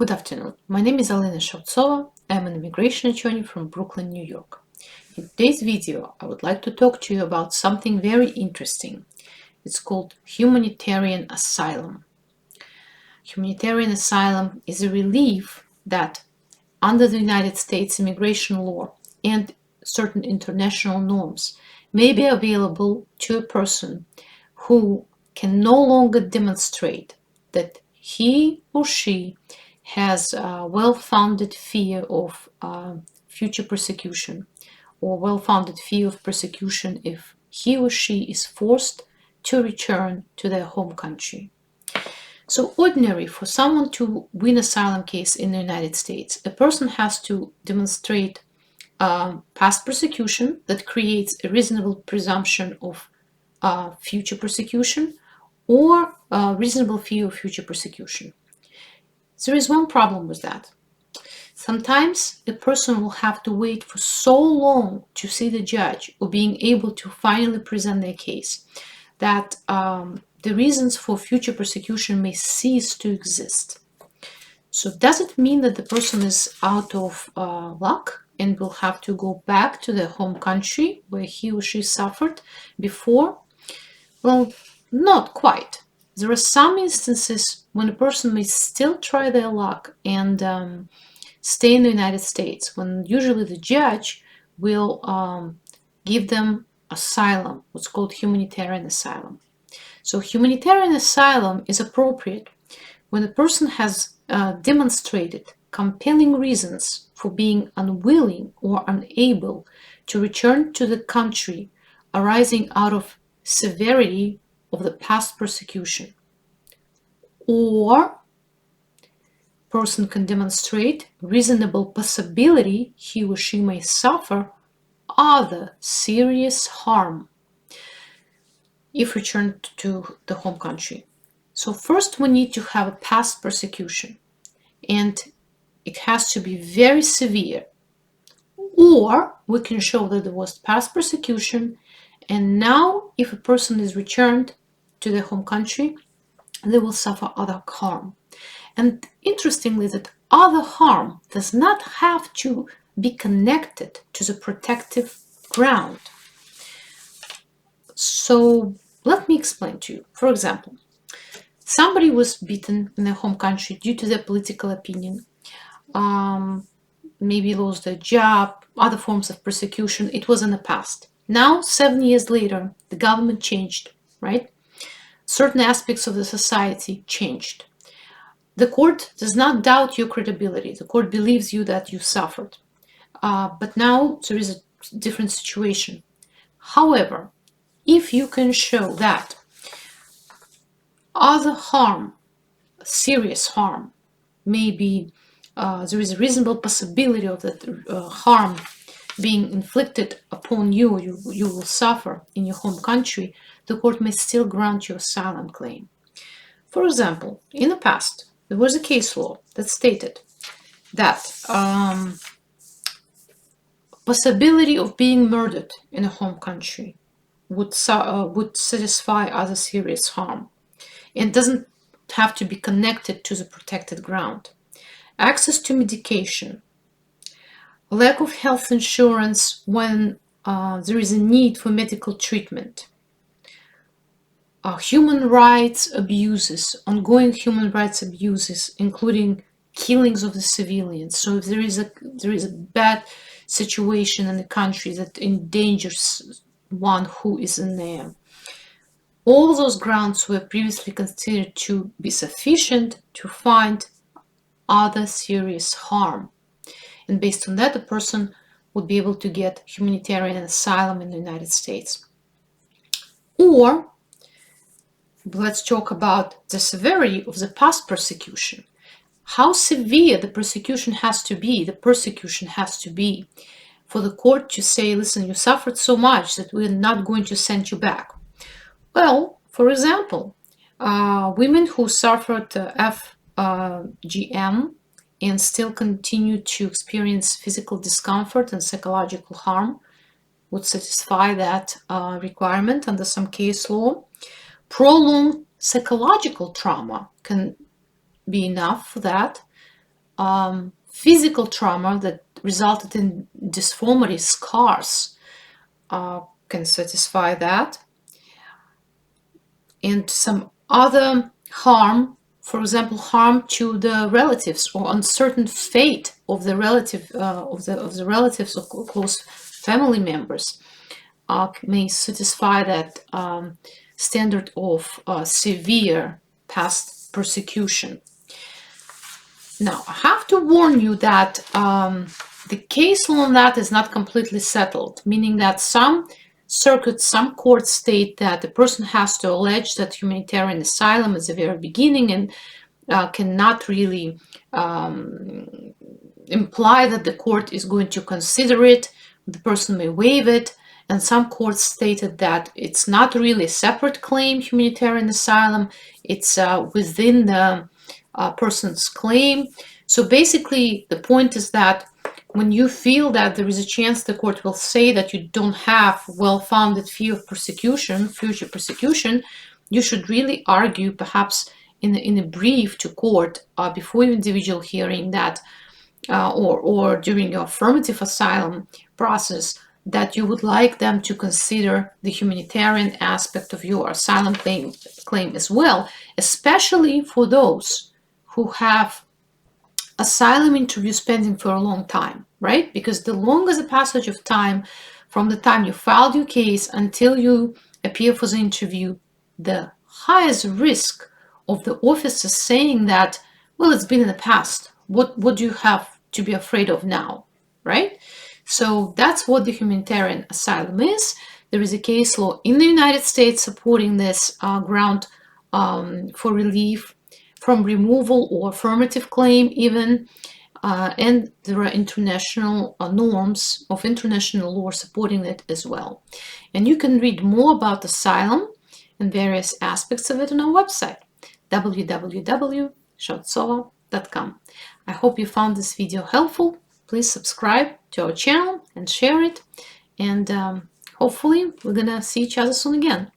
Good afternoon. My name is Alena Shautsova. I'm an immigration attorney from Brooklyn, New York. In today's video, I would like to talk to you about something very interesting. It's called Humanitarian Asylum. Humanitarian asylum is a relief that, under the United States immigration law and certain international norms, may be available to a person who can no longer demonstrate that he or she has a well-founded fear of future persecution, or well-founded fear of persecution if he or she is forced to return to their home country. So ordinary for someone to win asylum case in the United States, a person has to demonstrate past persecution that creates a reasonable presumption of future persecution, or reasonable fear of future persecution. There is one problem with that. Sometimes a person will have to wait for so long to see the judge or being able to finally present their case that the reasons for future persecution may cease to exist. So does it mean that the person is out of luck and will have to go back to their home country where he or she suffered before? Well, not quite. There are some instances when a person may still try their luck and stay in the United States, when usually the judge will give them asylum, what's called humanitarian asylum. So humanitarian asylum is appropriate when a person has demonstrated compelling reasons for being unwilling or unable to return to the country arising out of severity of the past persecution, or person can demonstrate reasonable possibility he or she may suffer other serious harm if returned to the home country. So first we need to have a past persecution, and it has to be very severe, or we can show that there was past persecution, and now if a person is returned to their home country, they will suffer other harm. And interestingly, that other harm does not have to be connected to the protective ground. So let me explain to you. For example, somebody was beaten in their home country due to their political opinion, maybe lost their job, other forms of persecution. It was in the past. Now, 7 years later, the government changed, right? Certain aspects of the society changed. The court does not doubt your credibility. The court believes you that you suffered. But now there is a different situation. However, if you can show that other harm, serious harm, maybe there is a reasonable possibility of that harm being inflicted upon you, you will suffer in your home country, the court may still grant you asylum claim. For example, in the past, there was a case law that stated that possibility of being murdered in a home country would satisfy other serious harm, and doesn't have to be connected to the protected ground. Access to medication, lack of health insurance when there is a need for medical treatment, human rights abuses, ongoing human rights abuses, including killings of the civilians. So if there is a bad situation in the country that endangers one who is in there, all those grounds were previously considered to be sufficient to find other serious harm. And based on that, the person would be able to get humanitarian asylum in the United States. Or let's talk about the severity of the past persecution. How severe the persecution has to be, for the court to say, listen, you suffered so much that we're not going to send you back. Well, for example, women who suffered FGM and still continue to experience physical discomfort and psychological harm would satisfy that requirement under some case law. Prolonged psychological trauma can be enough for that. physical trauma that resulted in deformity, scars, can satisfy that. And some other harm, for example, harm to the relatives or uncertain fate of the relative of the relatives or close family members, may satisfy that standard of severe past persecution. Now, I have to warn you that the case law on that is not completely settled, meaning that some circuits, some courts state that the person has to allege that humanitarian asylum is the very beginning and cannot really imply that the court is going to consider it. The person may waive it. And some courts stated that it's not really a separate claim, humanitarian asylum. It's within the person's claim. So basically, the point is that when you feel that there is a chance the court will say that you don't have well-founded fear of persecution, future persecution, you should really argue, perhaps in a brief to court before your individual hearing, that or during your affirmative asylum process, that you would like them to consider the humanitarian aspect of your asylum claim as well, especially for those who have asylum interviews pending for a long time, right? Because the longer the passage of time from the time you filed your case until you appear for the interview, the higher the risk of the officer saying that, well, it's been in the past. What do you have to be afraid of now, right? So that's what the humanitarian asylum is. There is a case law in the United States supporting this ground for relief from removal or affirmative claim even, and there are international norms of international law supporting it as well. And you can read more about asylum and various aspects of it on our website, www.shautsova.com. I hope you found this video helpful. Please subscribe to our channel and share it. And hopefully we're gonna see each other soon again.